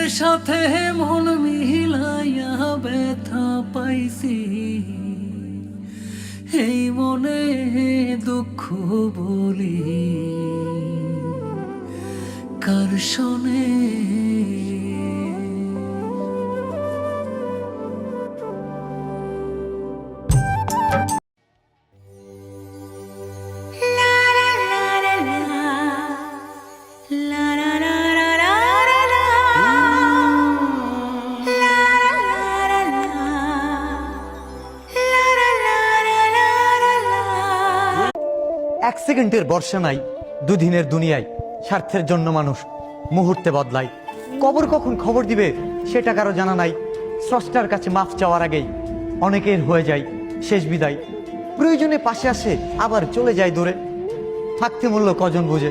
সাথে মন মিলাইয়া ব্যথা পাইছি, এই মনে দুঃখ বলি কার শোনে। এক সেকেন্ডের বর্ষা নাই, দুদিনের দুনিয়ায় স্বার্থের জন্য মানুষ মুহূর্তে বদলায়। কবর কখন খবর দিবে সেটা কারো জানা নাই। স্রষ্টার কাছে মাফ চাওয়ার আগেই অনেকের হয়ে যায় শেষ বিদায়। প্রয়োজনে পাশে আসে আবার চলে যায় দূরে, থাকতে মূল্য কজন বুঝে।